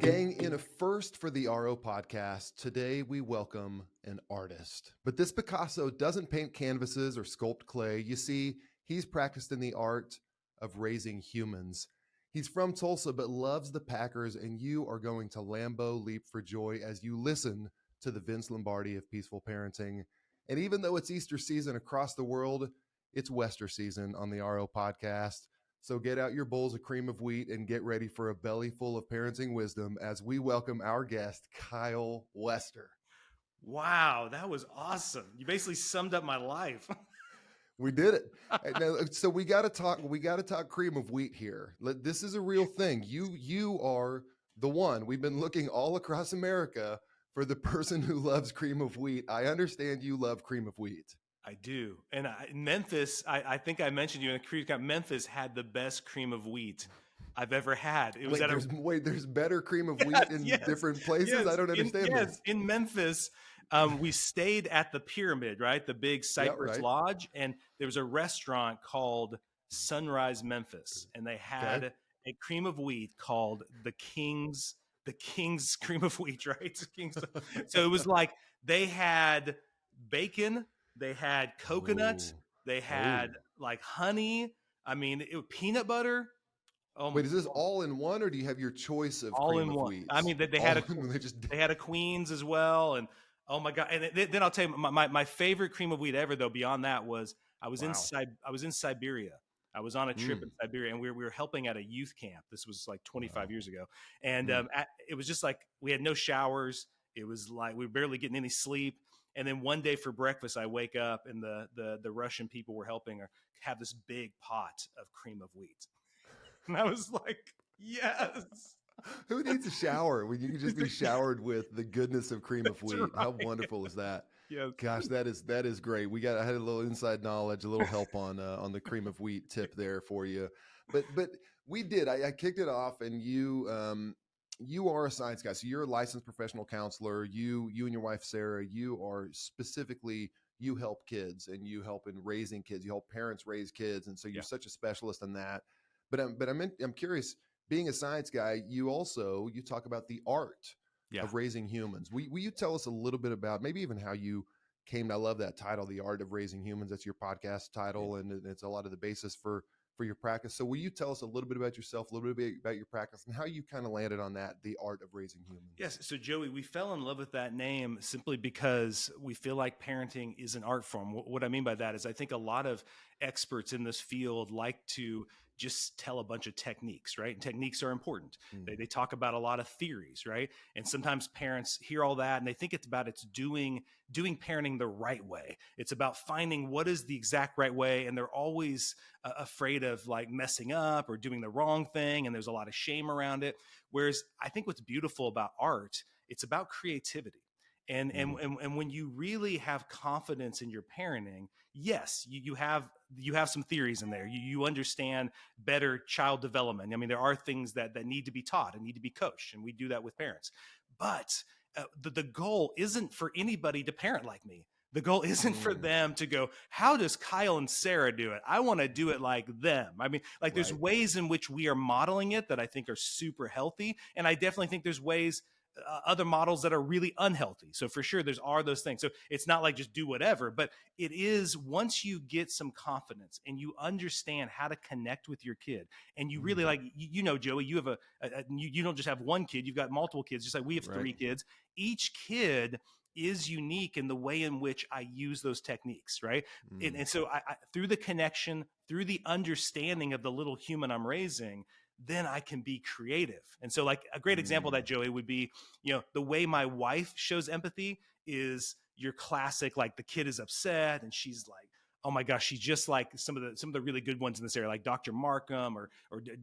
Gang, in a first for the RO podcast, today we welcome an artist. But this Picasso doesn't paint canvases or sculpt clay. You see, he's practiced in the art of raising humans. He's from Tulsa, but loves the Packers, and you are going to Lambeau leap for joy as you listen to the Vince Lombardi of Peaceful Parenting. And even though it's Easter season across the world, it's Wester season on the RO podcast. So get out your bowls of cream of wheat and get ready for a belly full of parenting wisdom as we welcome our guest, Kyle Wester. Wow, that was awesome. You basically summed up my life. We did it. Now, so we got to talk cream of wheat here. This is a real thing. You are the one. We've been looking all across America for the person who loves cream of wheat. I understand you love cream of wheat. I do. And Memphis, I think I mentioned you in the cream. Memphis had the best cream of wheat I've ever had. It was there's better cream of wheat in different places. Yes, I don't understand this. In Memphis, we stayed at the Pyramid, right? The big Cypress Lodge, and there was a restaurant called Sunrise Memphis, and they had a cream of wheat called the King's cream of wheat, right? So it was like they had bacon. They had coconut. They had like honey. I mean, peanut butter. Wait, is this all in one, or do you have your choice of all cream in of one? wheat? I mean, they had a Queens as well, and oh my god! And then I'll tell you, my favorite cream of wheat ever, though, beyond that, was I was in Siberia. I was on a trip in Siberia, and we were helping at a youth camp. This was like 25 years ago, and it was just like we had no showers. It was like we were barely getting any sleep. And then one day for breakfast, I wake up and the Russian people we're helping have this big pot of cream of wheat. And I was like, yes. Who needs a shower when you can just be showered with the goodness of cream of wheat? Right. How wonderful is that? Yes. Gosh, that is great. I had a little inside knowledge, a little help on the cream of wheat tip there for you. But we did. I kicked it off, and you are a science guy. So you're a licensed professional counselor. You and your wife, Sarah, you help kids, and you help in raising kids. You help parents raise kids. And so you're such a specialist in that. But I'm curious, being a science guy, you talk about the art of raising humans. Will you tell us a little bit about maybe even how you came? I love that title, The Art of Raising Humans. That's your podcast title. And it's a lot of the basis for your practice. So will you tell us a little bit about yourself, a little bit about your practice, and how you kind of landed on that, The Art of Raising Humans? Yes. So Joey, we fell in love with that name simply because we feel like parenting is an art form. What I mean by that is I think a lot of experts in this field like to just tell a bunch of techniques, right? And techniques are important. They talk about a lot of theories, right? And sometimes parents hear all that and they think it's doing parenting the right way. It's about finding what is the exact right way. And they're always afraid of like messing up or doing the wrong thing. And there's a lot of shame around it. Whereas I think what's beautiful about art, it's about creativity. And when you really have confidence in your parenting, yes, you have some theories in there. You understand better child development. I mean, there are things that need to be taught and need to be coached, and we do that with parents. But the goal isn't for anybody to parent like me. The goal isn't for them to go, how does Kyle and Sarah do it? I want to do it like them. I mean, like there's ways in which we are modeling it that I think are super healthy. And I definitely think there's ways other models that are really unhealthy. So for sure, are those things. So it's not like just do whatever, but it is once you get some confidence and you understand how to connect with your kid, and you really like, Joey, you have you don't just have one kid, you've got multiple kids, just like we have 3 kids. Each kid is unique in the way in which I use those techniques, right? And so I through the connection, through the understanding of the little human I'm raising, then I can be creative. And so like a great example of that, Joey, would be, the way my wife shows empathy is your classic, like the kid is upset and she's like, oh my gosh, she's just like some of the really good ones in this area, like Dr. Markham or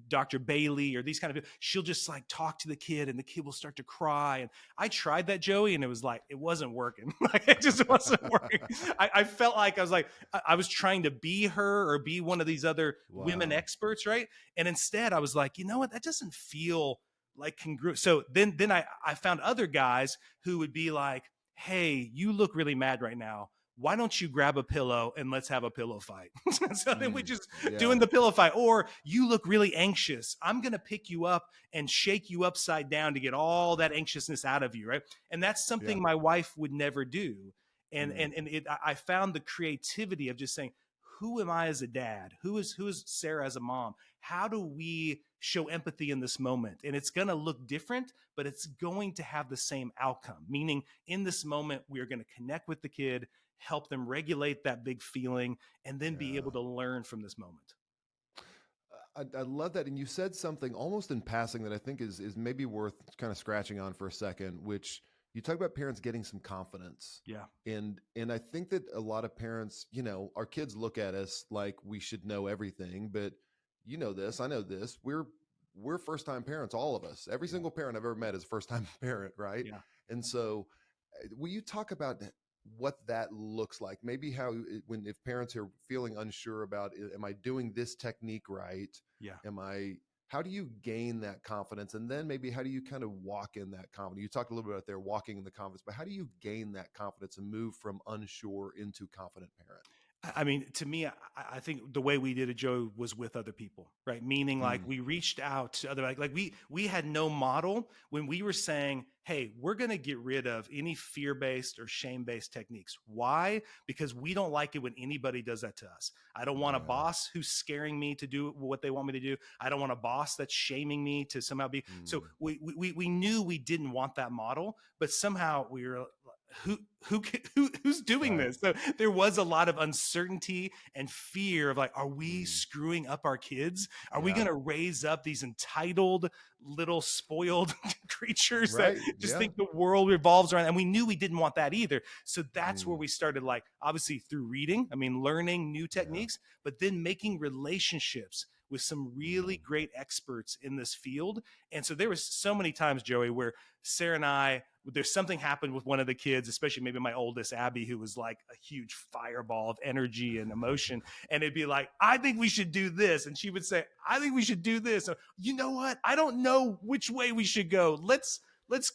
Dr. Bailey or these kind of people. She'll just like talk to the kid and the kid will start to cry. And I tried that, Joey, and it was like, it wasn't working. Like it just wasn't working. I felt like I was trying to be her or be one of these other women experts, right? And instead I was like, you know what, that doesn't feel like congruent. So then I found other guys who would be like, hey, you look really mad right now. why don't you grab a pillow and let's have a pillow fight? So then we just Yeah. doing the pillow fight. Or you look really anxious. I'm going to pick you up and shake you upside down to get all that anxiousness out of you. Right. And that's Yeah. something my wife would never do. And, Mm. I found the creativity of just saying, who am I as a dad? Who is Sarah as a mom? How do we show empathy in this moment? And it's going to look different, but it's going to have the same outcome. Meaning, in this moment, we are going to connect with the kid, help them regulate that big feeling, and then be Yeah. able to learn from this moment. I love that. And you said something almost in passing that I think is maybe worth kind of scratching on for a second, which you talk about parents getting some confidence. Yeah. And I think that a lot of parents, our kids look at us like we should know everything, but you know this, I know this. We're first time parents, all of us. Every Yeah. single parent I've ever met is a first time parent, right? Yeah. And so will you talk about what that looks like? Maybe how when if parents are feeling unsure about am I doing this technique right? Yeah. Am I how do you gain that confidence? And then maybe how do you kind of walk in that confidence? You talked a little bit about there walking in the confidence, but how do you gain that confidence and move from unsure into confident parent? I mean, to me, I think the way we did it, Joe, was with other people, right? Meaning, like, Mm, we reached out to other, like we had no model when we were saying, "Hey, we're going to get rid of any fear-based or shame-based techniques." Why? Because we don't like it when anybody does that to us. I don't want a yeah. boss who's scaring me to do what they want me to do. I don't want a boss that's shaming me to somehow be. So Mm, we knew we didn't want that model, but somehow we were who's doing right. this? So there was a lot of uncertainty and fear of, like, are we Mm, screwing up our kids? Are we yeah. going to raise up these entitled little spoiled creatures that Right. just Yeah. think the world revolves around? And we knew we didn't want that either. So that's where Mm, we started, like, obviously through reading, I mean, learning new yeah. techniques, but then making relationships with some really Mm, great experts in this field. And so there was so many times, Joey, where Sarah and I, there's something happened with one of the kids, especially maybe my oldest, Abby, who was like a huge fireball of energy and emotion. And it'd be like, I think we should do this. And she would say, I think we should do this. Or, you know what? I don't know which way we should go. Let's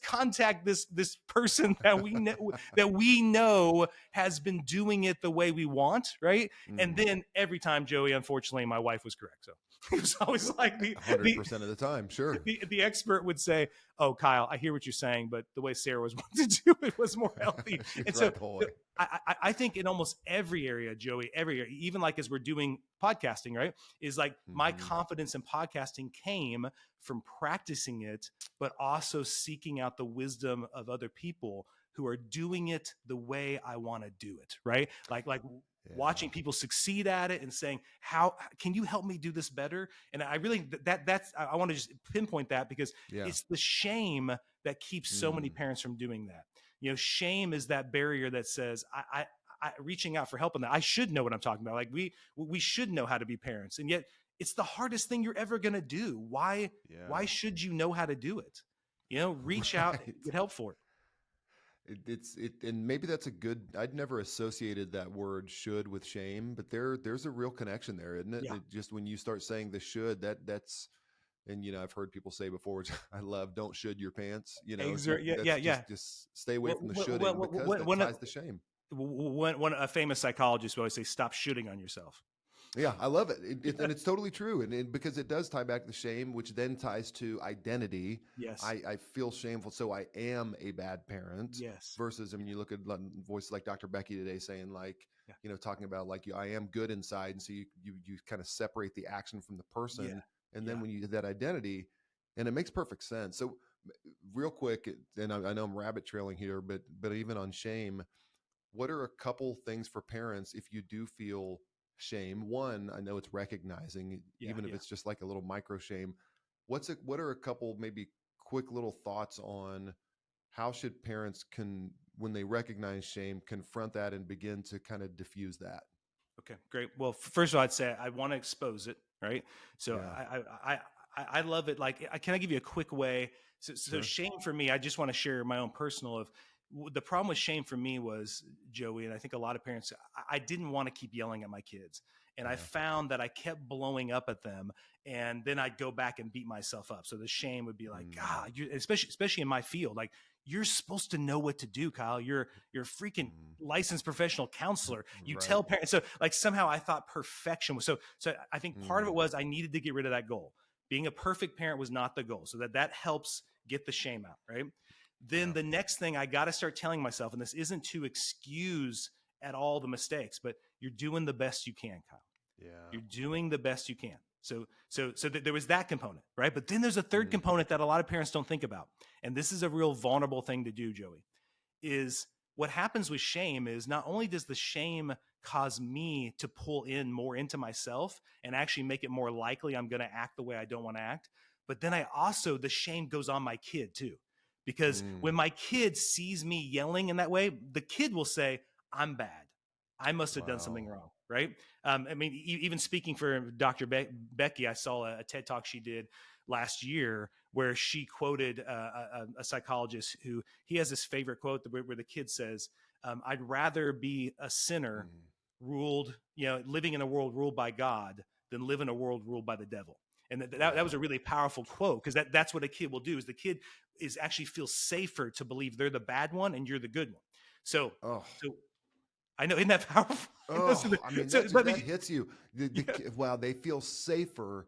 contact this person that we know has been doing it the way we want, right? And mm. then every time, Joey, unfortunately, my wife was correct. So it was always like the 100% of the time. Sure. the expert would say, "Oh, Kyle, I hear what you're saying, but the way Sarah was wanting to do it was more healthy." She's And so right the whole way. I think in almost every area, Joey, every area, even like as we're doing podcasting, right, is like my Hmm. confidence in podcasting came from practicing it, but also seeking out the wisdom of other people who are doing it the way I want to do it, right? Like Yeah. watching people succeed at it and saying, how can you help me do this better? And I really, that's I want to just pinpoint that, because Yeah. it's the shame that keeps so many Mm. parents from doing that. Shame is that barrier that says, I reaching out for help on that. I should know what I'm talking about. Like, we should know how to be parents, and yet it's the hardest thing you're ever going to do. Why Yeah. should you know how to do it? Reach out, Right. get help for it. And maybe that's a good. I'd never associated that word "should" with shame, but there's a real connection there, isn't it? Yeah, Just when you start saying the "should," that's and I've heard people say before, which I love, "Don't should your pants." yeah, That's yeah, yeah. just stay away from the Well, shoulding because that when ties to shame. one a famous psychologist will always say, "Stop shooting on yourself." Yeah, I love it. And it's totally true. And because it does tie back to shame, which then ties to identity. Yes, I feel shameful, so I am a bad parent. yes, Versus, I mean, you look at voices like Dr. Becky today saying, like, yeah, talking about like, I am good inside. And so you kind of separate the action from the yeah, person. And then yeah. when you get that identity, and it makes perfect sense. So, real quick, and I know I'm rabbit trailing here, but even on shame, what are a couple things for parents if you do feel shame? One, I know it's recognizing, Yeah, even if yeah. it's just like a little micro shame. What are a couple maybe quick little thoughts on how should parents when they recognize shame, confront that and begin to kind of diffuse that? Okay, great. Well, first of all, I'd say I want to expose it, right? So Yeah, I love it. Like, can I give you a quick way? So sure. shame for me, I just want to share my own personal of the problem with shame for me was, Joey, and I think a lot of parents, I didn't want to keep yelling at my kids. And I Yeah. found that I kept blowing up at them, and then I'd go back and beat myself up. So the shame would be like, Mm, God, you, especially in my field, like you're supposed to know what to do, Kyle. You're a freaking mm. licensed professional counselor. You Right. tell parents. So like somehow I thought perfection was so I think part of Mm, it was I needed to get rid of that goal. Being a perfect parent was not the goal. So that helps get the shame out, right? Then yeah. the next thing I got to start telling myself, and this isn't to excuse at all the mistakes, but you're doing the best you can, Kyle. Yeah. You're doing the best you can. There was that component, right? But then there's a third Mm, component that a lot of parents don't think about. And this is a real vulnerable thing to do, Joey, is what happens with shame is not only does the shame cause me to pull in more into myself and actually make it more likely I'm going to act the way I don't want to act, but then the shame goes on my kid too. Because when mm. my kid sees me yelling in that way, the kid will say, I'm bad. I must have done something Wow. wrong, right? I mean, even speaking for Dr. Becky, I saw a TED talk she did last year where she quoted a psychologist who he has this favorite quote where the kid says, I'd rather be a sinner Mm, ruled, living in a world ruled by God than live in a world ruled by the devil. And that was wow. a really powerful quote because that's what a kid will do is the kid is actually feels safer to believe they're the bad one and you're the good one. So, Oh. so I know, isn't that powerful? I know, Oh, I mean so that just let me, that hits you. yeah, Wow, they feel safer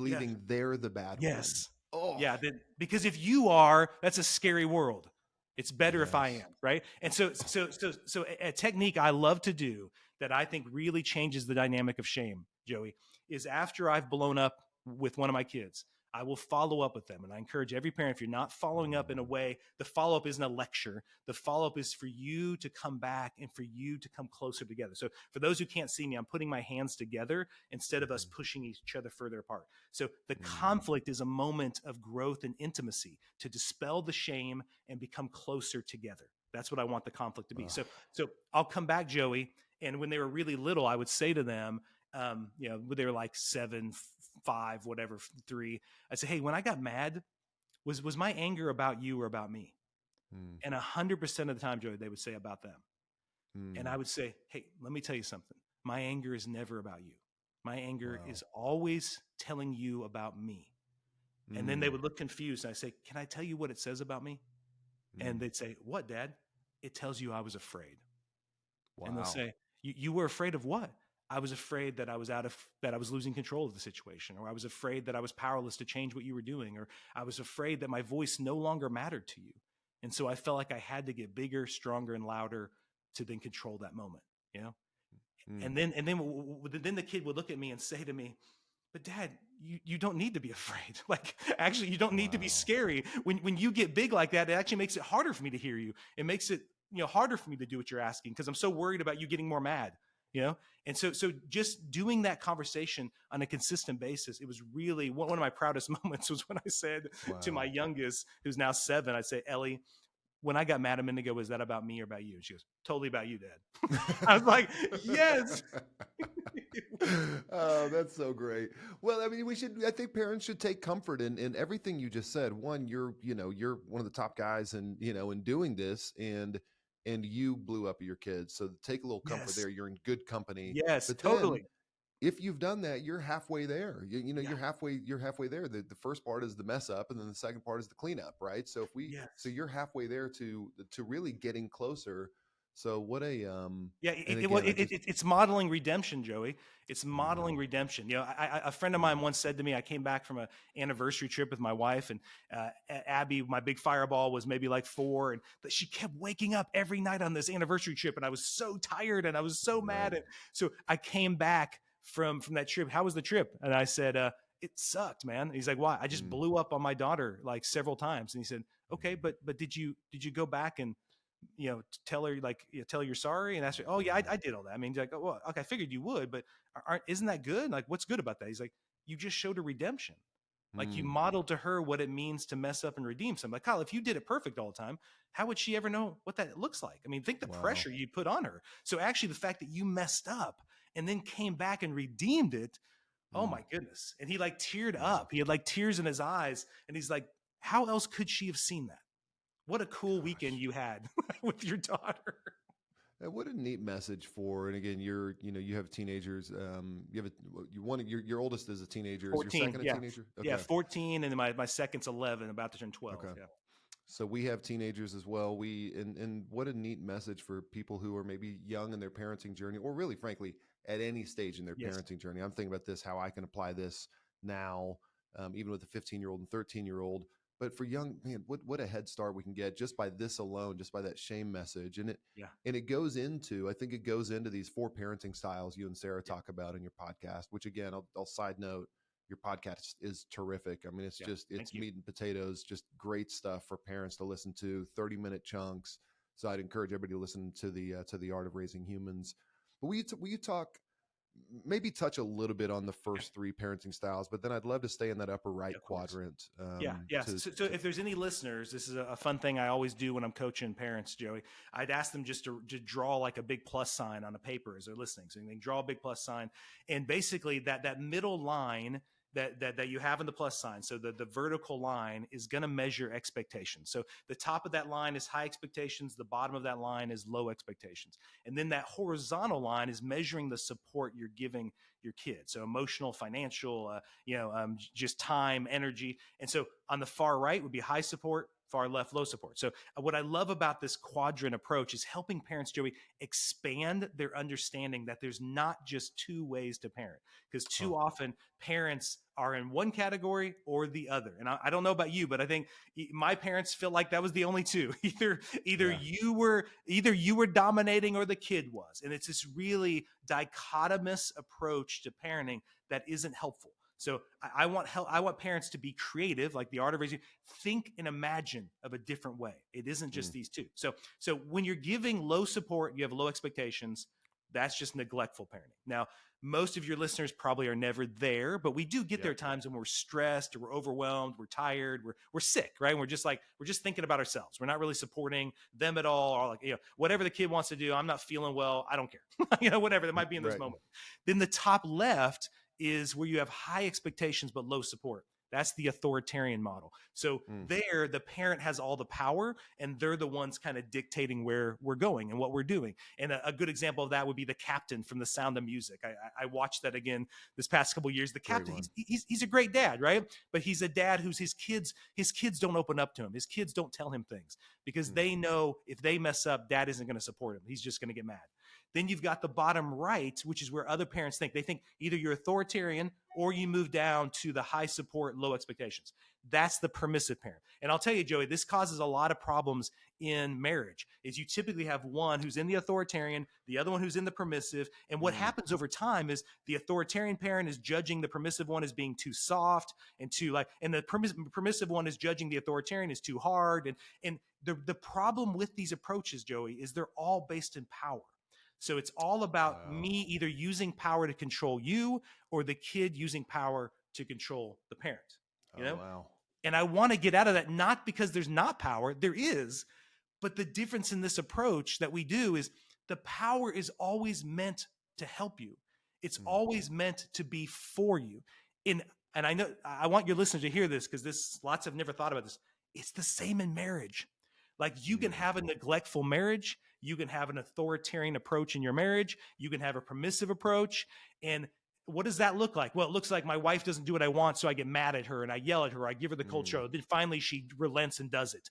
yeah. believing they're the bad one. Yes. Oh, Yeah. Because if you are, that's a scary world. It's better if I yes. am, right? And so a technique I love to do that I think really changes the dynamic of shame, Joey, is after I've blown up with one of my kids, I will follow up with them. And I encourage every parent, if you're not following up in a Mm, way, the follow up isn't a lecture. The follow up is for you to come back and for you to come closer together. So for those who can't see me, I'm putting my hands together instead of us mhm, pushing each other further apart. So the mm. conflict is a moment of growth and intimacy to dispel the shame and become closer together. That's what I want the conflict to be. Ugh, So I'll come back, Joey. And when they were really little, I would say to them, when they were like 7, 5, whatever, 3, I'd say, hey, when I got mad, was my anger about you or about me? mm, And 100% of the time, Joey, they would say about them. And mm. I would say, hey, let me tell you something. My anger is never about you. My anger Wow. is always telling you about me. And then they Mm, would look confused. And I say, can I tell you what it says about me? And mm. they'd say, what, Dad? It tells you I was afraid. And they'll Wow. say, you were afraid of what? I was afraid that I was losing control of the situation, or I was afraid that I was powerless to change what you were doing, or I was afraid that my voice no longer mattered to you. And so I felt like I had to get bigger, stronger, and louder to then control that moment, you know? Mm. And then the kid would look at me and say to me, but Dad, you don't need to be afraid. Like, actually, you don't need to be Wow. scary. When you get big like that, it actually makes it harder for me to hear you. It makes it, harder for me to do what you're asking because I'm so worried about you getting more mad, you know? And so just doing that conversation on a consistent basis, it was really one of my proudest moments was when I said to my Wow. youngest, who's now 7, I'd say, Ellie, when I got mad a minute ago, was that about me or about you? And she goes, totally about you, Dad. I was like, yes. Oh, that's so great. Well, I mean, I think parents should take comfort in everything you just said. One, you're one of the top guys in doing this and you blew up your kids. So take a little comfort Yes. there. You're in good company. Yes, But then totally. if you've done that, you're halfway there. Yeah. You're halfway there. The first part is the mess up and then the second part is the cleanup, right? So Yes. you're halfway there to really getting closer. So what a Yeah, and well, again, I just it's modeling redemption, Joey. It's mm, modeling redemption. A friend of mine mm, once said to me, I came back from an anniversary trip with my wife, and Abby, my big fireball, was maybe like 4, and but she kept waking up every night on this anniversary trip, and I was so tired and I was so right. mad, and so I came back from that trip. How was the trip? And I said, it sucked, man. And he's like, why? I just Mm, blew up on my daughter like several times, and he said, okay, mm, but did you go back and tell her like tell her you're sorry and ask her, oh yeah, mm, I did all that. I mean, he's like, oh, well, okay, I figured you would, but isn't that good? Like, what's good about that? He's like, you just showed her redemption. Like you mm, modeled to her what it means to mess up and redeem something. Like, Kyle, if you did it perfect all the time, how would she ever know what that looks like? I mean, think the wow. pressure you put on her. So actually the fact that you messed up and then came back and redeemed it, oh Mm, my goodness. And he like teared wow. up. He had like tears in his eyes. And he's like, how else could she have seen that? What a cool weekend Gosh. you had with your daughter. What a neat message for, and again, you have teenagers. You have your oldest is a teenager. Is your 14. second a Yeah. teenager? Yeah. Okay. 14. And then my second's 11, about to turn 12. Okay. Yeah. So we have teenagers as well. And what a neat message for people who are maybe young in their parenting journey, or really, frankly, at any stage in their Yes. parenting journey. I'm thinking about this, how I can apply this now, even with a 15-year-old and 13-year-old. But for young, man, what a head start we can get just by this alone, just by that shame message. Yeah. And it goes into, I think it goes into these 4 parenting styles you and Sarah Yeah. talk about in your podcast, which again, I'll side note, your podcast is terrific. I mean, it's Yeah. just, Thank it's you. meat and potatoes, just great stuff for parents to listen to, 30-minute chunks. So I'd encourage everybody to listen to the Art of Raising Humans. But will you talk, maybe touch a little bit on the Yeah. first 3 parenting styles, but then I'd love to stay in that upper right Of course. quadrant. Yeah, yeah. So if there's any listeners, this is a fun thing I always do when I'm coaching parents, Joey. I'd ask them just to draw like a big plus sign on a paper as they're listening. So they can draw a big plus sign, and basically that middle line that you have in the plus sign. So the vertical line is going to measure expectations. So the top of that line is high expectations. The bottom of that line is low expectations. And then that horizontal line is measuring the support you're giving your kids. So emotional, financial, just time, energy. And so on the far right would be high support, far left, low support. So what I love about this quadrant approach is helping parents, Joey, expand their understanding that there's not just 2 ways to parent, because too often parents are in one category or the other. And I don't know about you, but I think my parents feel like that was the only 2. Either you were dominating or the kid was. And it's this really dichotomous approach to parenting that isn't helpful. So I want parents to be creative, like the Art of Raising. Think and imagine of a different way. It isn't just these 2. So when you're giving low support, you have low expectations. That's just neglectful parenting. Now, most of your listeners probably are never there, but we do get there times when we're stressed or we're overwhelmed, we're tired, we're sick, right? And we're just thinking about ourselves. We're not really supporting them at all, or whatever the kid wants to do. I'm not feeling well. I don't care. Whatever that might be in those moments. Then the top left is where you have high expectations but low support. That's the authoritarian model. So there, the parent has all the power, and they're the ones kind of dictating where we're going and what we're doing. And a good example of that would be the captain from The Sound of Music. I watched that again this past couple of years. The captain, he's a great dad, right? But he's a dad who's his kids don't open up to him. His kids don't tell him things because they know if they mess up, dad isn't going to support him. He's just going to get mad. Then you've got the bottom right, which is where other parents think. They think either you're authoritarian or you move down to the high support, low expectations. That's the permissive parent. And I'll tell you, Joey, this causes a lot of problems in marriage. Is you typically have one who's in the authoritarian, the other one who's in the permissive. And what happens over time is the authoritarian parent is judging the permissive one as being too soft and and the permissive one is judging the authoritarian as too hard. And the problem with these approaches, Joey, is they're all based in power. So it's all about me either using power to control you or the kid using power to control the parent. Wow. And I want to get out of that, not because there's not power, there is, but the difference in this approach that we do is the power is always meant to help you. It's always meant to be for you. And I know I want your listeners to hear this because lots have never thought about this. It's the same in marriage. Like you can have a neglectful marriage. You can have an authoritarian approach in your marriage. You can have a permissive approach. And what does that look like? Well, it looks like my wife doesn't do what I want, so I get mad at her and I yell at her. I give her the cold shoulder. Then finally she relents and does it.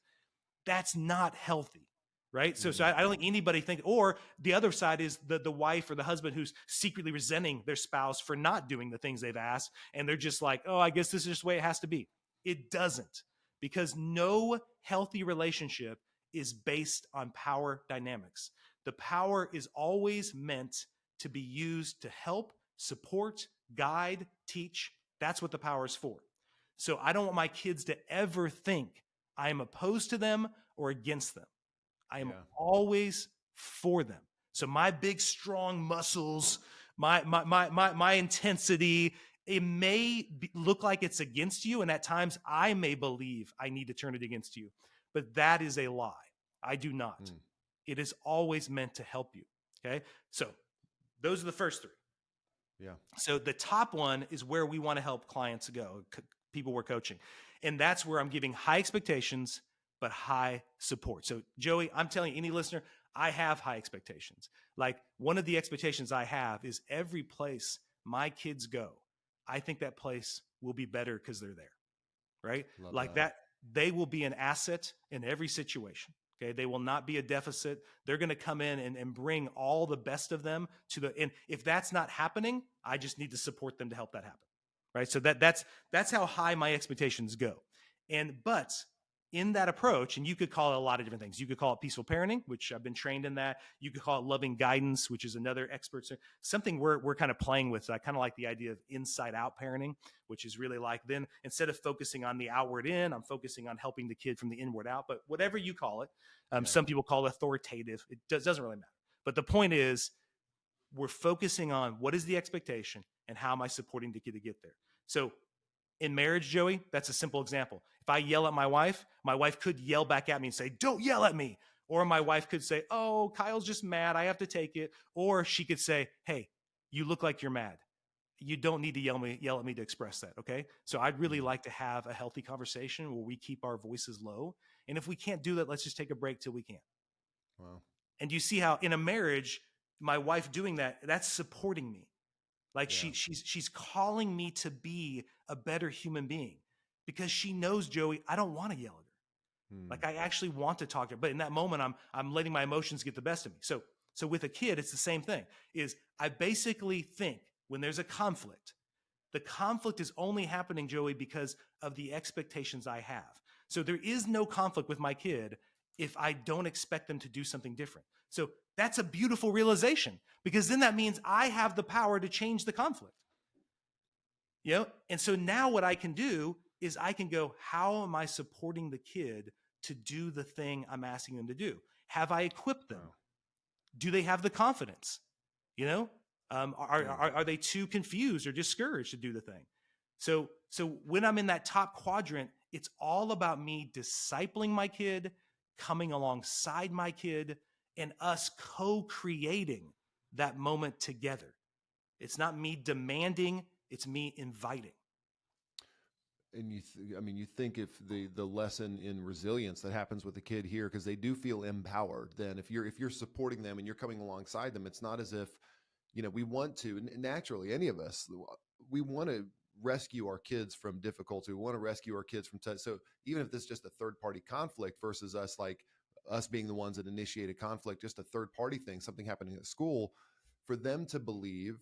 That's not healthy, right? So I don't think anybody or the other side is the wife or the husband who's secretly resenting their spouse for not doing the things they've asked. And they're just like, oh, I guess this is just the way it has to be. It doesn't. Because no healthy relationship is based on power dynamics. The power is always meant to be used to help, support, guide, teach. That's what the power is for. So I don't want my kids to ever think I am opposed to them or against them. I am always for them. So my big, strong muscles, my intensity, it may look like it's against you. And at times I may believe I need to turn it against you, but that is a lie. I do not. It is always meant to help you. Okay. So those are the first 3. Yeah. So the top one is where we want to help clients go, people we're coaching. And that's where I'm giving high expectations, but high support. So Joey, I'm telling you, any listener, I have high expectations. Like one of the expectations I have is every place my kids go, I think that place will be better because they're there, right? Love Like that. that, they will be an asset in every situation. Okay. They will not be a deficit. They're going to come in and bring all the best of them to the, and if that's not happening, I just need to support them to help that happen. Right. So that's how high my expectations go. But in that approach, and you could call it a lot of different things. You could call it peaceful parenting, which I've been trained in that. You could call it loving guidance, which is another expert. Something we're kind of playing with. So I kind of like the idea of inside out parenting, which is really like then instead of focusing on the outward in, I'm focusing on helping the kid from the inward out. But whatever you call it, Yeah. some people call it authoritative. It doesn't really matter. But the point is, we're focusing on what is the expectation and how am I supporting the kid to get there. So in marriage, Joey, that's a simple example. If I yell at my wife could yell back at me and say, "Don't yell at me." Or my wife could say, "Oh, Kyle's just mad. I have to take it." Or she could say, "Hey, you look like you're mad. You don't need to yell at me to express that." Okay. So I'd really like to have a healthy conversation where we keep our voices low. And if we can't do that, let's just take a break till we can. Wow. And you see how in a marriage, my wife doing that, that's supporting me. Like Yeah. she's calling me to be a better human being because she knows, Joey, I don't want to yell at her. Like I actually want to talk to her, but in that moment, I'm letting my emotions get the best of me. So with a kid, it's the same thing. Is I basically think when there's a conflict, the conflict is only happening, Joey, because of the expectations I have. So there is no conflict with my kid if I don't expect them to do something different. So that's a beautiful realization because then that means I have the power to change the conflict. You know? And so now what I can do is I can go, how am I supporting the kid to do the thing I'm asking them to do? Have I equipped them? Wow. Do they have the confidence? You know, are they too confused or discouraged to do the thing? So when I'm in that top quadrant, it's all about me discipling my kid, coming alongside my kid, and us co-creating that moment together. It's not me demanding, it's me inviting. And you think if the lesson in resilience that happens with the kid here, because they do feel empowered, then if you're supporting them and you're coming alongside them, it's not as if, we want to, naturally, any of us, we want to rescue our kids from difficulty. We want to rescue our kids from so even if this is just a third party conflict versus us being the ones that initiate a conflict, just a third party thing, something happening at school, for them to believe,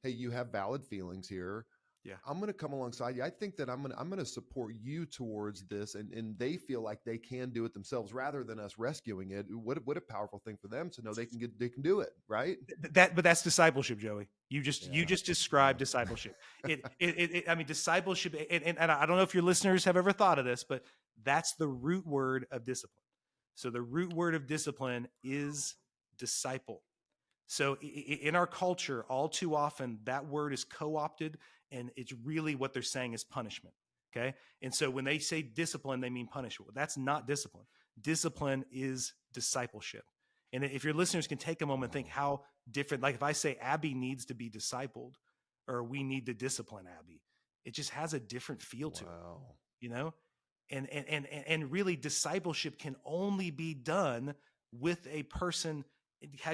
hey, you have valid feelings here. Yeah. I'm going to come alongside you. I think that I'm going to support you towards this, and they feel like they can do it themselves rather than us rescuing it. What a powerful thing for them to know they can do it, right? But that's discipleship, Joey. You just described Yeah. discipleship. I mean, discipleship, and I don't know if your listeners have ever thought of this, but that's the root word of discipline. So the root word of discipline is disciple. So in our culture, all too often that word is co-opted, and it's really what they're saying is punishment. Okay. And so when they say discipline, they mean punishment. Well, that's not discipline. Discipline is discipleship. And if your listeners can take a moment and think how different, like if I say Abby needs to be discipled or we need to discipline Abby, it just has a different feel to it, and really discipleship can only be done with a person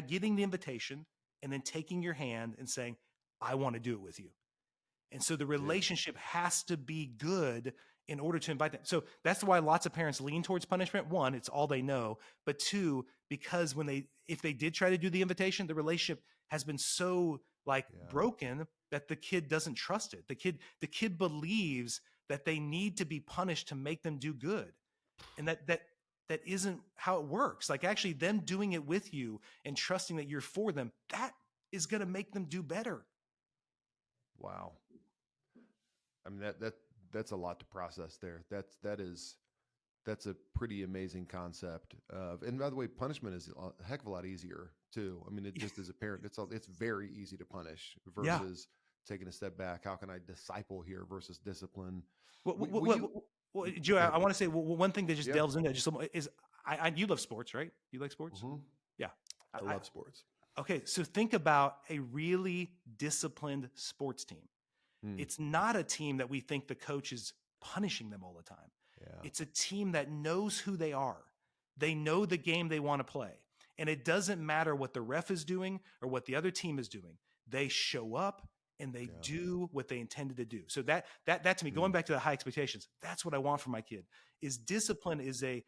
getting the invitation and then taking your hand and saying, I want to do it with you. And so the relationship has to be good in order to invite them. So that's why lots of parents lean towards punishment. One, it's all they know. But two, because if they did try to do the invitation, the relationship has been so broken that the kid doesn't trust it. The kid believes that they need to be punished to make them do good. And that isn't how it works. Like actually them doing it with you and trusting that you're for them, that is going to make them do better. Wow. I mean, that's a lot to process there. That's a pretty amazing concept and by the way, punishment is a heck of a lot easier too. I mean, it just as a parent, it's very easy to punish versus taking a step back. How can I disciple here versus discipline? Well, Joe, I want to say one thing that just delves into it is you love sports, right? You like sports? Mm-hmm. Yeah. I love sports. Okay. So think about a really disciplined sports team. It's not a team that we think the coach is punishing them all the time. Yeah. It's a team that knows who they are. They know the game they want to play. And it doesn't matter what the ref is doing or what the other team is doing. They show up and they Yeah. do what they intended to do. So that to me, going Mm. back to the high expectations, that's what I want for my kid. Is discipline is a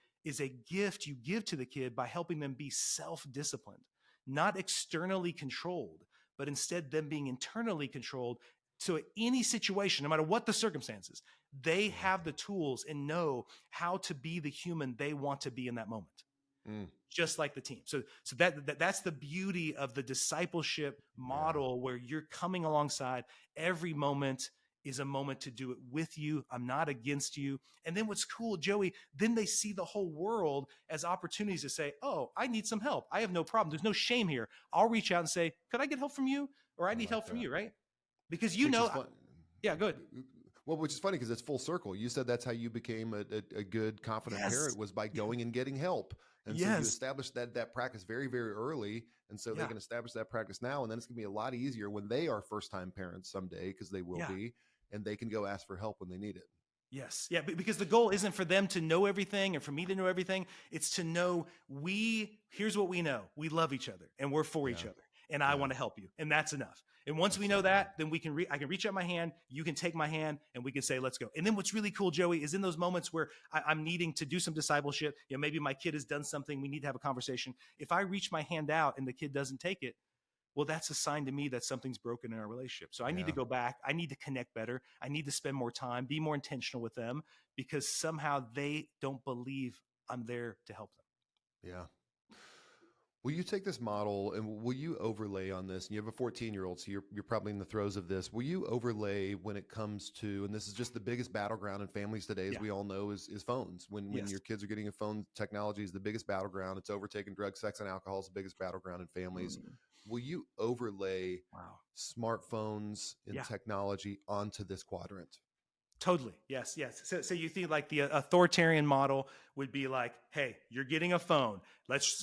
gift you give to the kid by helping them be self-disciplined, not externally controlled, but instead them being internally controlled. So any situation, no matter what the circumstances, they Yeah. have the tools and know how to be the human they want to be in that moment, Mm. just like the team. So that's the beauty of the discipleship Yeah. model, where you're coming alongside. Every moment is a moment to do it with you. I'm not against you. And then what's cool, Joey, then they see the whole world as opportunities to say, oh, I need some help. I have no problem. There's no shame here. I'll reach out and say, could I get help from you? Or I I need like help from that. you, right? Because Which is fun. yeah, good. Well, which is funny because it's full circle. You said that's how you became a good, confident Yes. parent, was by going and getting help. And so you Yes. established that practice very, very early. And so they Yeah. can establish that practice now. And then it's going to be a lot easier when they are first time parents someday, because they will Yeah. be, and they can go ask for help when they need it. Yes. Yeah. Because the goal isn't for them to know everything or for me to know everything. It's to know here's what we know. We love each other and we're for each Yeah. other. And I Yeah. want to help you. And that's enough. And once we know Absolutely. that, then I can reach out my hand. You can take my hand and we can say, let's go. And then what's really cool, Joey, is in those moments where I'm needing to do some discipleship, maybe my kid has done something. We need to have a conversation. If I reach my hand out and the kid doesn't take it, well, that's a sign to me that something's broken in our relationship. So I need to Yeah. go back. I need to connect better. I need to spend more time, be more intentional with them, because somehow they don't believe I'm there to help them. Yeah. Will you take this model and will you overlay on this? And you have a 14-year-old, so you're probably in the throes of this. Will you overlay when it comes to, and this is just the biggest battleground in families today, as Yeah. we all know, is phones. When Yes. your kids are getting a phone, technology is the biggest battleground. It's overtaken drugs, sex, and alcohol is the biggest battleground in families. Will you overlay Wow. smartphones and Yeah. technology onto this quadrant? Totally. Yes. Yes. So you think like the authoritarian model would be like, hey, you're getting a phone. Let's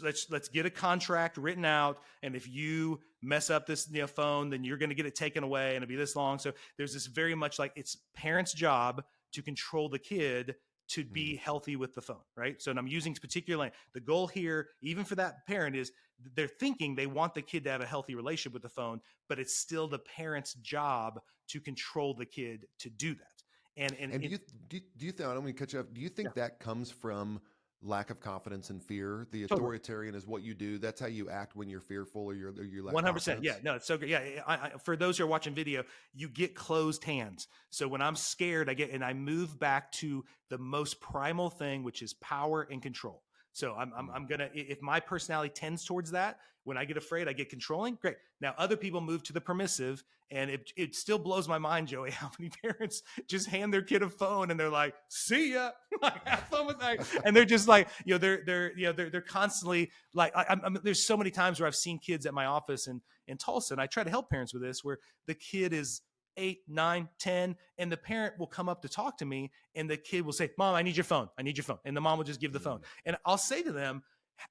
get a contract written out. And if you mess up this phone, then you're going to get it taken away and it'll be this long. So there's this very much like it's parents' job to control the kid to be healthy with the phone, right? So, and I'm using particular line. The goal here, even for that parent, is they're thinking they want the kid to have a healthy relationship with the phone, but it's still the parent's job to control the kid to do that. And do you think, I don't mean to cut you off, do you yeah, think that comes from lack of confidence and fear? The totally. authoritarian is what you do. That's how you act when you're fearful or you lack 100%. Yeah, confidence. no, it's so good. Yeah, for those who are watching video, you get closed hands. So when I'm scared, I move back to the most primal thing, which is power and control. So I'm gonna, if my personality tends towards that, when I get afraid, I get controlling. Great. Now other people move to the permissive, and it still blows my mind, Joey, how many parents just hand their kid a phone and they're like, "See ya, like, have fun with that," and they're just like, they're constantly like, there's so many times where I've seen kids at my office in Tulsa, and I try to help parents with this, where the kid is 8, 9, 10, and the parent will come up to talk to me, and the kid will say, "Mom, I need your phone. I need your phone." And the mom will just give the phone. And I'll say to them,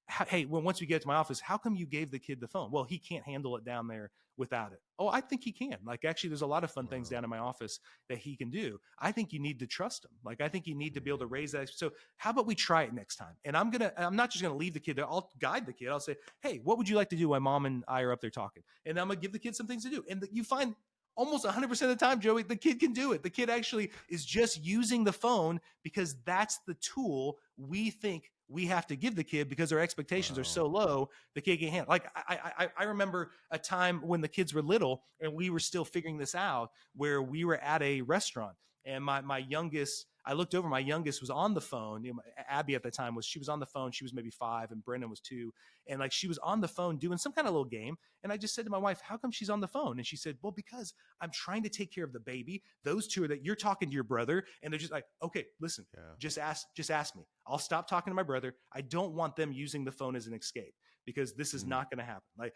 "Hey, well, once we get to my office, how come you gave the kid the phone?" "Well, he can't handle it down there without it." "Oh, I think he can. Like, actually, there's a lot of fun things down in my office that he can do. I think you need to trust him. Like, I think you need to be able to raise that. So how about we try it next time?" And I'm not just going to leave the kid there. I'll guide the kid. I'll say, "Hey, what would you like to do while mom and I are up there talking?" And I'm going to give the kid some things to do. And you find almost 100% of the time, Joey, the kid can do it. The kid actually is just using the phone because that's the tool we think we have to give the kid, because our expectations are so low, the kid can't handle. Like I remember a time when the kids were little and we were still figuring this out, where we were at a restaurant and my youngest, I looked over, my youngest was on the phone. Abby at the time she was on the phone. She was maybe 5 and Brendan was 2. And like, she was on the phone doing some kind of little game. And I just said to my wife, "How come she's on the phone?" And she said, "Well, because I'm trying to take care of the baby. Those two are that you're talking to your brother." And they're just like, "Okay, listen, just ask me. I'll stop talking to my brother. I don't want them using the phone as an escape, because this is not going to happen." Like,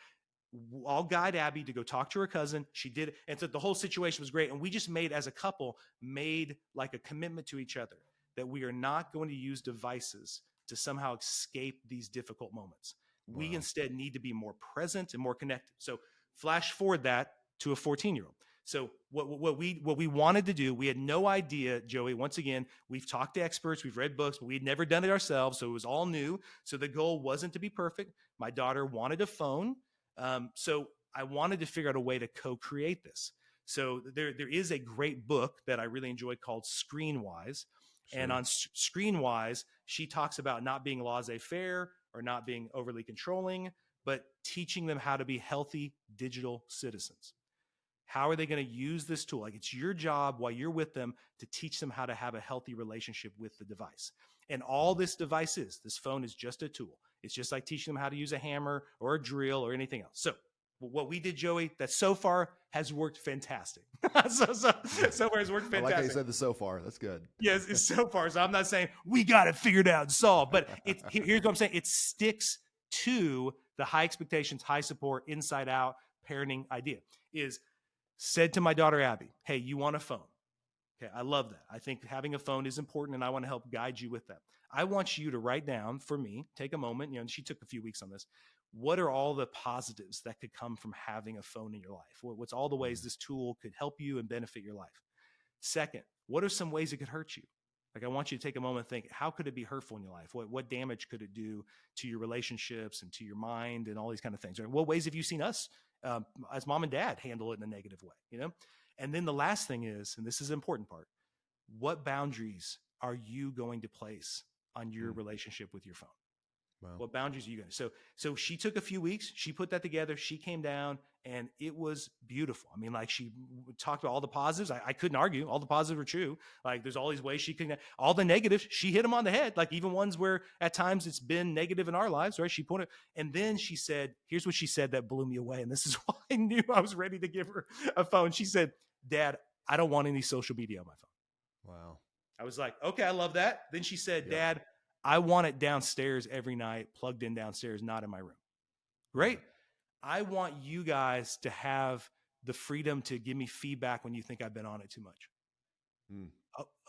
I'll guide Abby to go talk to her cousin. She did. And so the whole situation was great. And we just as a couple, made like a commitment to each other that we are not going to use devices to somehow escape these difficult moments. Wow. We instead need to be more present and more connected. So flash forward that to a 14-year-old. So what we wanted to do, we had no idea, Joey. Once again, we've talked to experts, we've read books, but we'd never done it ourselves, so it was all new. So the goal wasn't to be perfect. My daughter wanted a phone, so I wanted to figure out a way to co-create this. So there is a great book that I really enjoyed called Screenwise, and Sure. on Screenwise, she talks about not being laissez-faire or not being overly controlling, but teaching them how to be healthy digital citizens. How are they going to use this tool? Like, it's your job while you're with them to teach them how to have a healthy relationship with the device. And all Mm. this device is, this phone is just a tool. It's just like teaching them how to use a hammer or a drill or anything else. So what we did, Joey, that so far has worked fantastic. So far has worked I like how you fantastic. said the so far. That's good. Yes, it's so far. So I'm not saying we got it figured out and solved, but here's what I'm saying. It sticks to the high expectations, high support, inside out parenting idea. Is said to my daughter Abby, "Hey, you want a phone? Okay, I love that. I think having a phone is important, and I want to help guide you with that. I want you to write down for me, take a moment, and she took a few weeks on this. What are all the positives that could come from having a phone in your life? What's all the ways Mm. this tool could help you and benefit your life? Second, what are some ways it could hurt you? Like, I want you to take a moment and think, how could it be hurtful in your life? What damage could it do to your relationships and to your mind and all these kind of things? Or what ways have you seen us as mom and dad handle it in a negative way? And then the last thing is, and this is the important part, what boundaries are you going to place on your Mm. relationship with your phone? Wow. What boundaries are you going to? So she took a few weeks. She put that together. She came down, and it was beautiful. I mean, like, she talked about all the positives. I couldn't argue. All the positives were true. Like, there's all these ways she can. All the negatives, she hit them on the head. Like, even ones where at times it's been negative in our lives, right? She pointed, and then she said, "Here's what she said that blew me away." And this is why I knew I was ready to give her a phone. She said, "Dad, I don't want any social media on my phone." Wow. I was like, "Okay, I love that." Then she said, Yep. "Dad, I want it downstairs every night, plugged in downstairs, not in my room." Right. Great. I want you guys to have the freedom to give me feedback when you think I've been on it too much. Mm.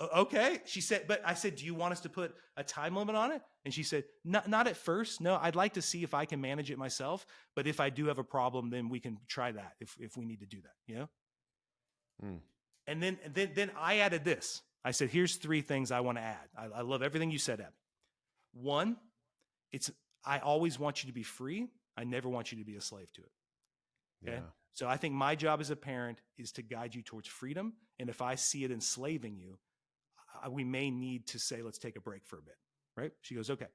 Okay. She said, but I said, "Do you want us to put a time limit on it?" And she said, not at first. No, I'd like to see if I can manage it myself. But if I do have a problem, then we can try that if we need to do that. Mm. And then I added this. I said, "Here's 3 things I want to add." I love everything you said, Abby. One, I always want you to be free. I never want you to be a slave to it. Okay. Yeah. So I think my job as a parent is to guide you towards freedom. And if I see it enslaving you, we may need to say, let's take a break for a bit. Right. She goes, "Okay."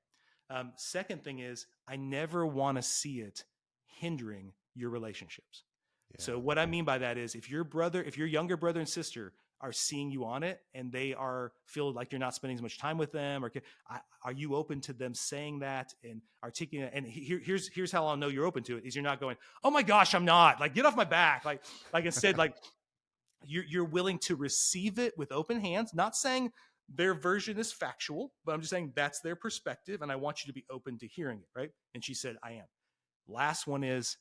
Second thing is, I never want to see it hindering your relationships. Yeah. So what I mean by that is, if your younger brother and sister are seeing you on it and they feel like you're not spending as much time with them, or are you open to them saying that and articulating? And here's how I'll know you're open to it: is you're not going, "Oh my gosh, I'm not, like, get off my back." Like I said, like, you're willing to receive it with open hands, not saying their version is factual, but I'm just saying that's their perspective, and I want you to be open to hearing it, right? And she said, "I am." Last one is,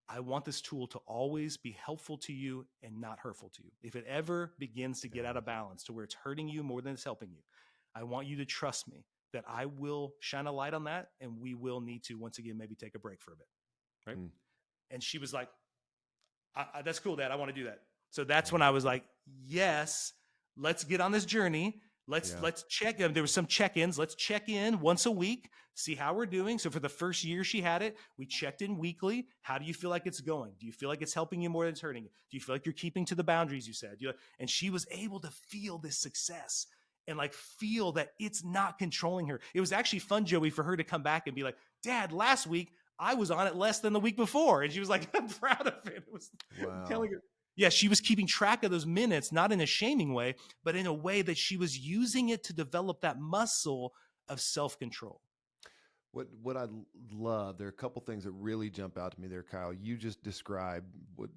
I want this tool to always be helpful to you and not hurtful to you. If it ever begins to get Yeah. out of balance to where it's hurting you more than it's helping you, I want you to trust me that I will shine a light on that, and we will need to, once again, maybe take a break for a bit. Right. Mm. And she was like, "That's cool, Dad. I want to do that." So that's when Yeah. I was like, "Yes, let's get on this journey. Yeah. Let's check. There were some check-ins. Let's check in once a week, see how we're doing." So for the first year she had it, we checked in weekly. How do you feel like it's going? Do you feel like it's helping you more than it's hurting you? Do you feel like you're keeping to the boundaries you said? And she was able to feel this success and, like, feel that it's not controlling her. It was actually fun, Joey, for her to come back and be like, "Dad, last week I was on it less than the week before." And she was like, "I'm proud of it." It was Wow. telling her. Yeah, she was keeping track of those minutes, not in a shaming way, but in a way that she was using it to develop that muscle of self-control. What I love, there are a couple things that really jump out to me there, Kyle. You just described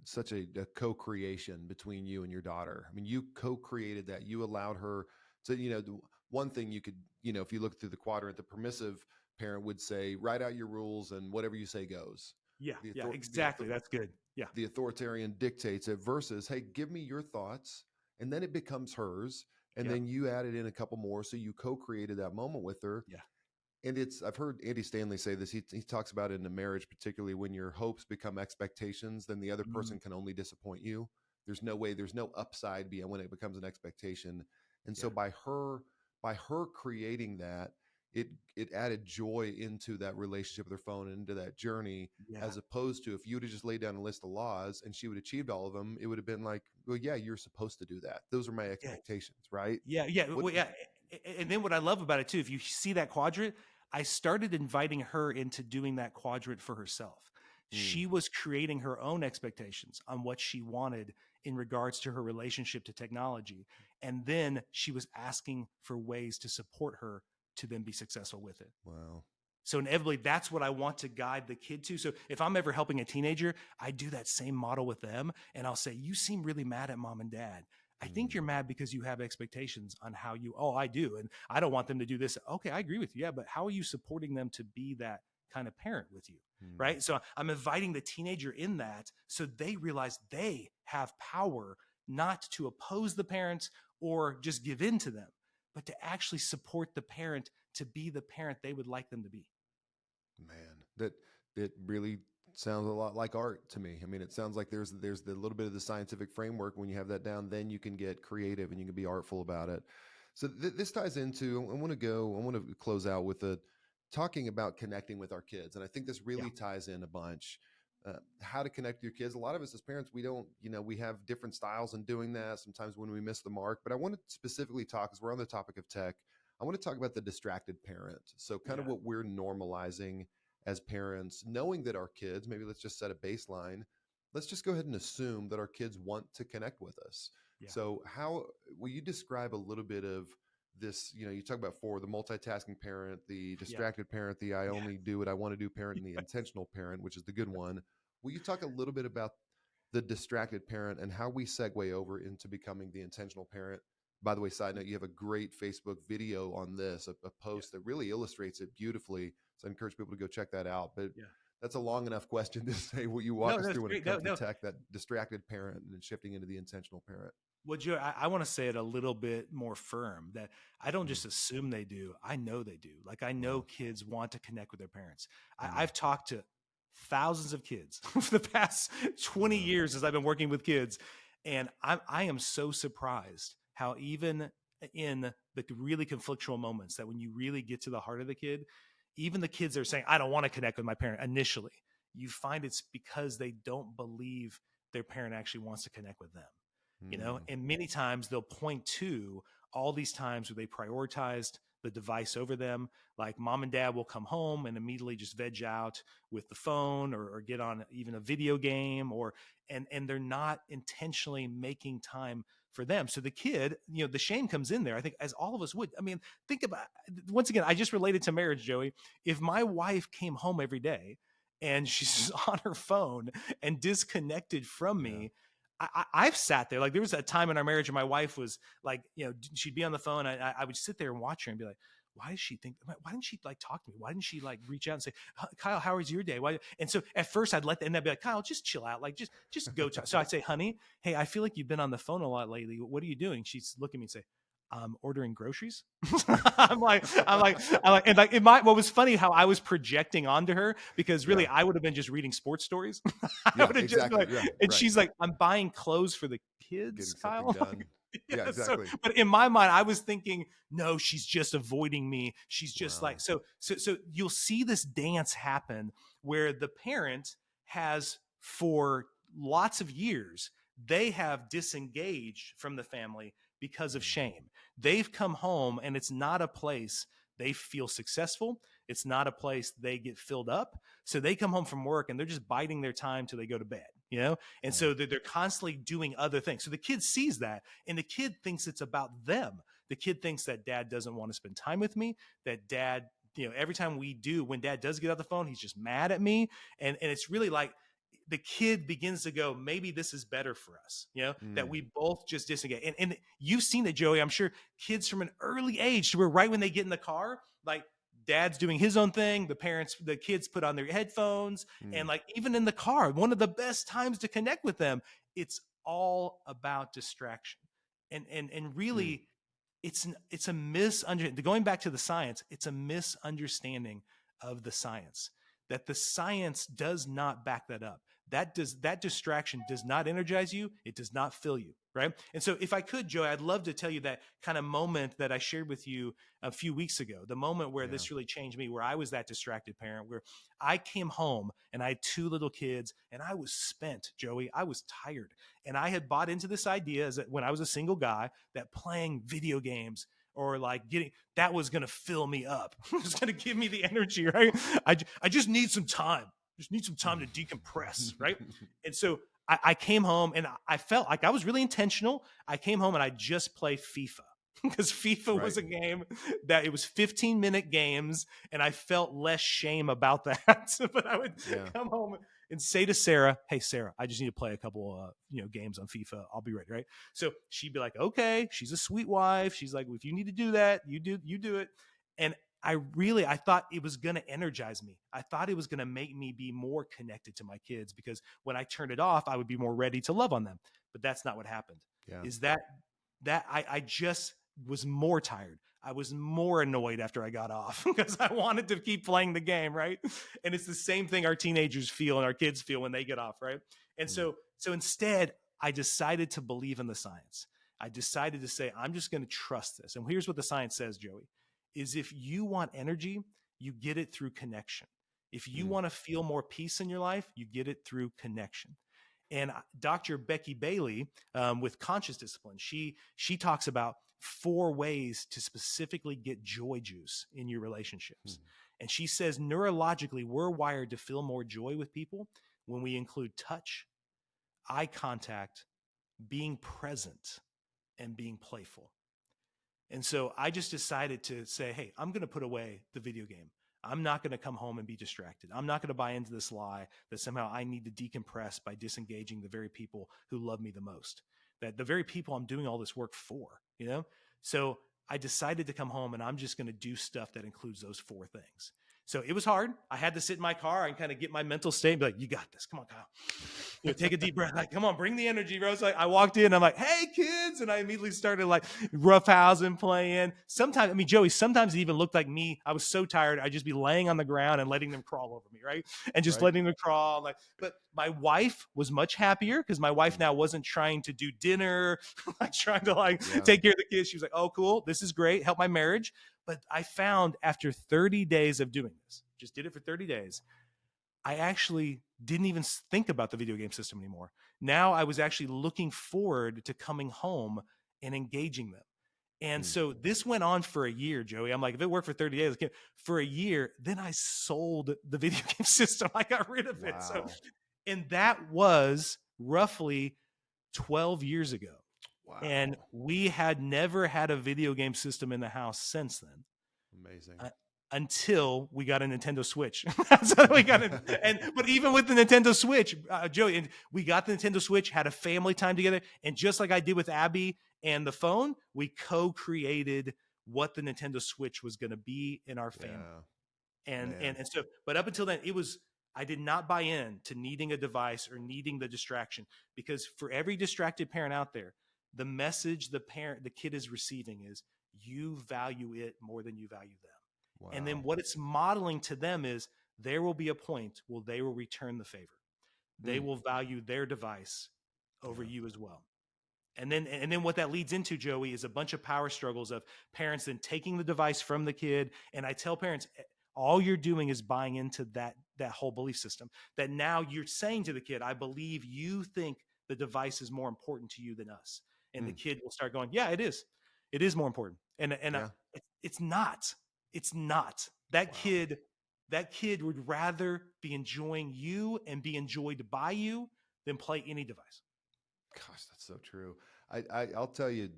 such a co-creation between you and your daughter. I mean, you co-created that. You allowed her to, one thing you could, if you look through the quadrant, the permissive parent would say, write out your rules and whatever you say goes. Yeah, The yeah, author- the exactly. author- That's good. Yeah. the authoritarian dictates it versus, hey, give me your thoughts, and then it becomes hers, and Yeah. then you added in a couple more, so you co-created that moment with her. Yeah. And I've heard Andy Stanley say this. He talks about it in a marriage, particularly when your hopes become expectations, then the other person can only disappoint you. There's no way, there's no upside beyond when it becomes an expectation. And Yeah. so by her creating that, it added joy into that relationship with her phone and into that journey, Yeah. as opposed to if you would have just laid down a list of laws and she would have achieved all of them, it would have been like, well, yeah, you're supposed to do that. Those are my Yeah. expectations, right? Yeah, yeah, What? well, yeah. And then what I love about it too, if you see that quadrant, I started inviting her into doing that quadrant for herself. Mm, She was creating her own expectations on what she wanted in regards to her relationship to technology. And then she was asking for ways to support her to then be successful with it. wow. So inevitably, that's what I want to guide the kid to. So if I'm ever helping a teenager, I do that same model with them. And I'll say, you seem really mad at mom and dad. I think Mm, you're mad because you have expectations on how you, oh, I do. And I don't want them to do this. Okay, I agree with you. Yeah, but how are you supporting them to be that kind of parent with you? mm, Right. So I'm inviting the teenager in that so they realize they have power not to oppose the parents or just give in to them, but to actually support the parent to be the parent they would like them to be. man, that really sounds a lot like art to me. I mean, it sounds like there's the little bit of the scientific framework. When you have that down, then you can get creative and you can be artful about it. So this ties into, I want to close out with a talking about connecting with our kids. And I think this Yeah. really ties in a bunch. How to connect with your kids. A lot of us as parents, we don't, we have different styles in doing that. Sometimes when we miss the mark, but I want to specifically talk, as we're on the topic of tech, I want to talk about the distracted parent. So kind of Yeah. what we're normalizing as parents, knowing that our kids, maybe let's just set a baseline. Let's just go ahead and assume that our kids want to connect with us. Yeah. So how will you describe a little bit of this? You talk about the multitasking parent, the Yeah. distracted parent, the I Yeah. only do what I want to do parent, and the intentional parent, which is the good one. Will you talk a little bit about the distracted parent and how we segue over into becoming the intentional parent? By the way, side note, you have a great Facebook video on this, a Yeah. post that really illustrates it beautifully. So I encourage people to go check that out. But Yeah. that's a long enough question to say, will you No, walk us no, it's through when it great. No, comes to no. tech, that distracted parent and then shifting into the intentional parent? Well, Joe, I want to say it a little bit more firm that I don't Mm, just assume they do. I know they do. Like I know wow. kids want to connect with their parents. Mm, I've talked to thousands of kids for the past 20 wow. years as I've been working with kids. And I am so surprised how even in the really conflictual moments that when you really get to the heart of the kid, even the kids that are saying, I don't want to connect with my parent initially, you find it's because they don't believe their parent actually wants to connect with them. Mm, And many times they'll point to all these times where they prioritized the device over them. Like mom and dad will come home and immediately just veg out with the phone or get on even a video game and they're not intentionally making time for them. So the kid, the shame comes in there. I think as all of us would. I mean, think about, once again, I just related to marriage, Joey. If my wife came home every day and she's on her phone and disconnected from yeah. me, I've sat there. Like there was a time in our marriage where my wife was like, she'd be on the phone. I would sit there and watch her and be like, why does she think, why didn't she like talk to me? Why didn't she like reach out and say, Kyle, how was your day? Why? And so at first I'd and they'd be like, Kyle, just chill out. Like, just go talk. So I'd say, honey, hey, I feel like you've been on the phone a lot lately. What are you doing? She's looking at me and say, I'm ordering groceries. And like what was funny how I was projecting onto her because really Yeah. I would have been just reading sports stories. I Yeah. would have just been Exactly. like, Yeah. and Right. she's like, I'm buying clothes for the kids, Getting something Kyle. done. Yeah. Yeah, so, Exactly. but in my mind, I was thinking, no, she's just avoiding me. She's just like, Wow. so you'll see this dance happen where the parent has for lots of years, they have disengaged from the family because of Mm, shame. They've come home and it's not a place they feel successful. It's not a place they get filled up. So they come home from work and they're just biding their time till they go to bed. And wow. so they're constantly doing other things. So the kid sees that and the kid thinks it's about them. The kid thinks that dad doesn't want to spend time with me, that dad, every time when dad does get out the phone, he's just mad at me. And it's really like the kid begins to go, maybe this is better for us, that Mm, we both just disengage. And you've seen it, Joey. I'm sure kids from an early age, where right when they get in the car, like dad's doing his own thing, the kids put on their headphones, and mm, like even in the car, one of the best times to connect with them, it's all about distraction. And mm, really it's a misunderstanding. Going back to the science, it's a misunderstanding of the science, that the science does not back that up. that distraction does not energize you. It does not fill you, right? And so if I could, Joey, I'd love to tell you that kind of moment that I shared with you a few weeks ago, the moment where Yeah. this really changed me, where I was that distracted parent, where I came home and I had two little kids and I was spent, Joey. I was tired. And I had bought into this idea as when I was a single guy that playing video games or like getting that was going to fill me up. It was going to give me the energy, right? I just need some time. Just need some time to decompress, right? And so I came home and I felt like I was really intentional. I came home and I just play FIFA because FIFA Right. was a game that it was 15-minute games and I felt less shame about that. But I would Yeah. come home and say to Sarah, "Hey, Sarah, I just need to play a couple, games on FIFA. I'll be ready." Right. So she'd be like, "Okay." She's a sweet wife. She's like, well, "If you need to do that, you do it." And I thought it was going to energize me. I thought it was going to make me be more connected to my kids because when I turned it off, I would be more ready to love on them. But that's not what happened. Yeah. Is that I just was more tired. I was more annoyed after I got off because I wanted to keep playing the game, right? And it's the same thing our teenagers feel and our kids feel when they get off, right? And Mm. so instead, I decided to believe in the science. I decided to say, I'm just going to trust this. And here's what the science says, Joey, is if you want energy, you get it through connection. If you Mm. want to feel more peace in your life, you get it through connection. And Dr. Becky Bailey, with conscious discipline, she talks about 4 ways to specifically get joy juice in your Mm. relationships. And she says neurologically, we're wired to feel more joy with people when we include touch, eye contact, being present, and being playful. And so I just decided to say, hey, I'm going to put away the video game. I'm not going to come home and be distracted. I'm not going to buy into this lie that somehow I need to decompress by disengaging the very people who love me the most, that the very people I'm doing all this work for. So I decided to come home and I'm just going to do stuff that includes those 4 things. So it was hard. I had to sit in my car and kind of get my mental state and be like, you got this. Come on, Kyle. Take a deep breath. Like, come on, bring the energy, bro. So I walked in, I'm like, hey, kids. And I immediately started like roughhousing, playing. Sometimes, I mean, Joey, sometimes it even looked like me. I was so tired. I'd just be laying on the ground and letting them crawl over me, right? And just Right. letting them crawl. Like, but my wife was much happier because my wife Mm. now wasn't trying to do dinner, like trying to like Yeah. take care of the kids. She was like, oh, cool. This is great. Help my marriage. But I found after 30 days of doing this, just did it for 30 days, I actually didn't even think about the video game system anymore. Now I was actually looking forward to coming home and engaging them. And Mm. so this went on for a year, Joey. I'm like, if it worked for 30 days, for a year, then I sold the video game system. I got rid of it. So, Wow. and that was roughly 12 years ago. And Wow. we had never had a video game system in the house since then, Amazing. uh, until we got a Nintendo Switch. So we got it. But even with the Nintendo Switch, Joey, and we got the Nintendo Switch, had a family time together, and just like I did with Abby and the phone, we co-created what the Nintendo Switch was going to be in our family. Yeah. And, Man. and and so, but up until then, I did not buy in to needing a device or needing the distraction, because for every distracted parent out there, the message the kid is receiving is you value it more than you value them. And then Wow. what it's modeling to them is there will be a point where they will return the favor. They Mm. will value their device over Yeah. you as well. And then what that leads into, Joey, is a bunch of power struggles of parents then taking the device from the kid. And I tell parents, all you're doing is buying into that whole belief system, that now you're saying to the kid, I believe you think the device is more important to you than us. And the Mm. kid will start going, yeah, it is. It is more important. And Yeah. it's not. It's not. That Wow. kid that kid would rather be enjoying you and be enjoyed by you than play any device. Gosh, that's so true. I'll tell you,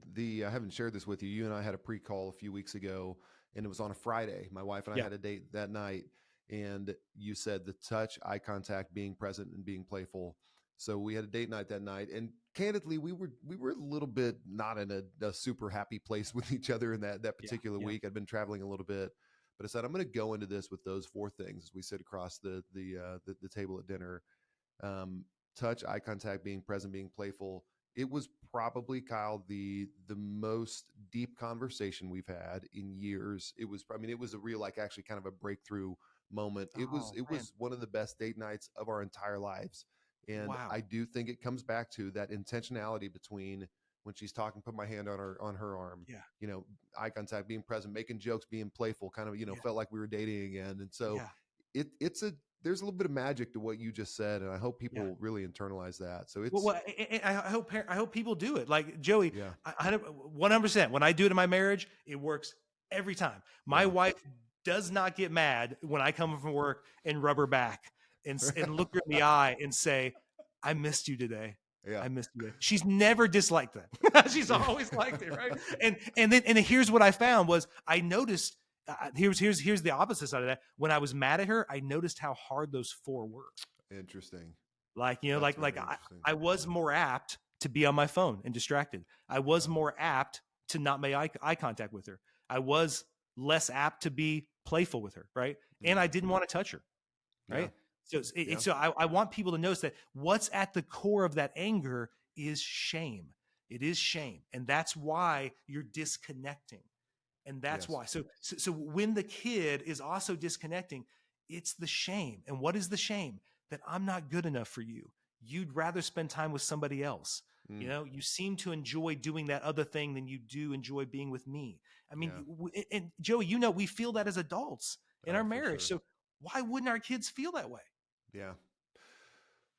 I haven't shared this with you. You and I had a pre-call a few weeks ago, and it was on a Friday. My wife and I Yeah. had a date that night, and you said the touch, eye contact, being present, and being playful. So we had a date night that night, and candidly, we were a little bit not in a super happy place with each other in that Yeah. particular Yeah. week. I'd been traveling a little bit, but I said I'm going to go into this with those 4 things as we sit across the table at dinner. um, Touch, eye contact, being present, being playful. It was probably, Kyle, the most deep conversation we've had in years. It was, I mean, it was a real, like, actually kind of a breakthrough moment. It was Oh it man. was one of the best date nights of our entire lives. And Wow. I do think it comes back to that intentionality between when she's talking, put my hand on her arm, Yeah. you know, eye contact, being present, making jokes, being playful, kind of, Yeah. felt like we were dating again. And so Yeah. it's a there's a little bit of magic to what you just said, and I hope Yeah. people really internalize that. So Well, it's well I hope people do it. Like Joey, yeah, 100%. When I do it in my marriage, it works every time. My yeah, wife does not get mad when I come from work and rub her back and look her in the eye and say, "I missed you today. yeah, I missed you today." She's never disliked that. She's yeah, always liked it, right? And then here's what I found was I noticed. Here's the opposite side of that. When I was mad at her, I noticed how hard those four were. interesting. Like, That's like very interesting. I was more apt to be on my phone and distracted. I was Yeah, more apt to not make eye contact with her. I was less apt to be playful with her, right? And I mm, didn't want to touch her, yeah, right? So yeah, so I want people to notice that what's at the core of that anger is shame. It is shame, and that's why you're disconnecting. And that's yes, why. So when the kid is also disconnecting, it's the shame. And what is the shame? That I'm not good enough for you. You'd rather spend time with somebody else. mm, You seem to enjoy doing that other thing than you do enjoy being with me. I mean, yeah, and Joey, we feel that as adults in our oh, for marriage. sure, So why wouldn't our kids feel that way? yeah.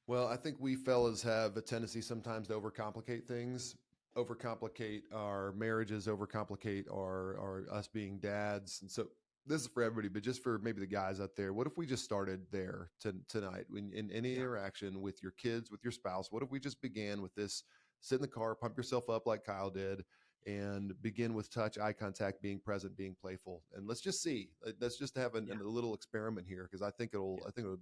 Well, I think we fellas have a tendency sometimes to overcomplicate things, overcomplicate our marriages, overcomplicate our us being dads. And so this is for everybody, but just for maybe the guys out there, what if we just started there tonight in any Yeah. interaction with your kids, with your spouse? What if we just began with this? Sit in the car, pump yourself up like Kyle did, and begin with touch, eye contact, being present, being playful, and let's just see. Let's just have Yeah. a little experiment here because I think it'll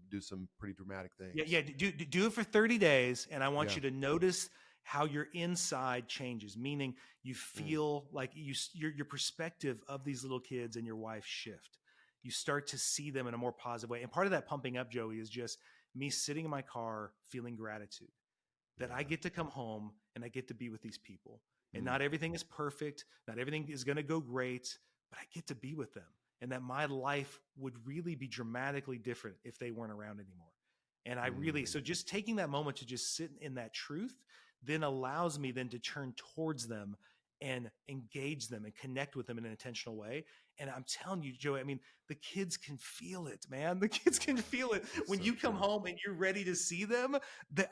do some pretty dramatic Yeah, things. yeah. Do it for 30 days, and I want Yeah. you to notice how your inside changes. Meaning, you Mm, feel like your perspective of these little kids and your wife shift. You start to see them in a more positive way. And part of that pumping up, Joey, is just me sitting in my car feeling gratitude that I yeah. get to come home and I get to be with these people. And Mm, not everything is perfect, not everything is going to go great, but I get to be with them. And that my life would really be dramatically different if they weren't around anymore. And mm, so just taking that moment to just sit in that truth then allows me then to turn towards them and engage them and connect with them in an intentional way. And I'm telling you, Joey, I mean, the kids can feel it, man. The kids can yeah. feel it That's when so you come true. home and you're ready to see them.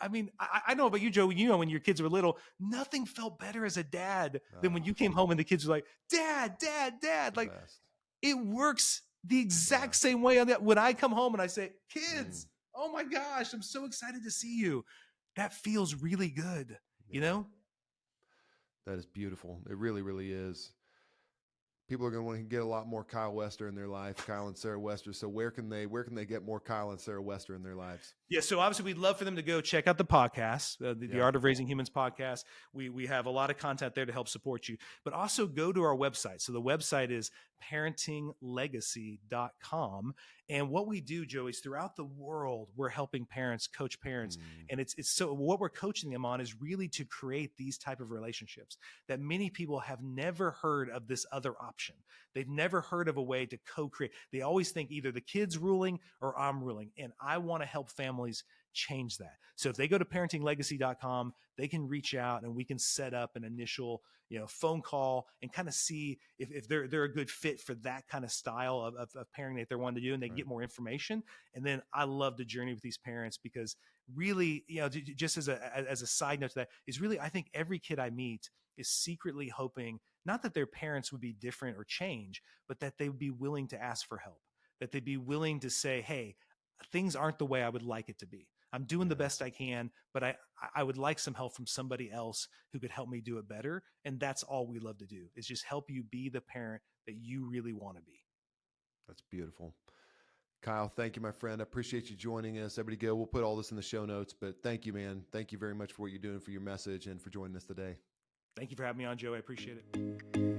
I mean, I know about you, Joey. When your kids were little, nothing felt better as a dad than when Oh, you came home and the kids were like, "Dad, Dad, Dad." the Like best. it works the Yeah. exact same way on that. When I come home and I say, Mm, "Kids, oh my gosh, I'm so excited to see you," that feels really good. You yeah. know? That is beautiful. It really, really is. People are going to want to get a lot more Kyle Wester in their life, Kyle and Sarah Wester. So where can they get more Kyle and Sarah Wester in their lives? Yeah, so obviously we'd love for them to go check out the podcast, the Yeah. Art of Raising Humans podcast. We have a lot of content there to help support you, but also go to our website. So the website is parentinglegacy.com. And what we do, Joey, is throughout the world, we're helping parents coach parents. Mm, And it's so what we're coaching them on is really to create these type of relationships that many people have never heard of this other option. They've never heard of a way to co-create. They always think either the kid's ruling or I'm ruling. And I want to help families change that. So if they go to parentinglegacy.com, they can reach out and we can set up an initial, phone call and kind of see if they're a good fit for that kind of style of parenting that they're wanting to do, and they can right. get more information. And then I love to journey with these parents because really, just as a side note to that is really, I think every kid I meet is secretly hoping not that their parents would be different or change, but that they would be willing to ask for help, that they'd be willing to say, "Hey, things aren't the way I would like it to be. I'm doing the Yeah. best I can, but I would like some help from somebody else who could help me do it better." And that's all we love to do is just help you be the parent that you really want to be. That's beautiful. Kyle, thank you, my friend. I appreciate you joining us. Everybody go. We'll put all this in the show notes, but thank you, man. Thank you very much for what you're doing, for your message, and for joining us today. Thank you for having me on, Joe. I appreciate it.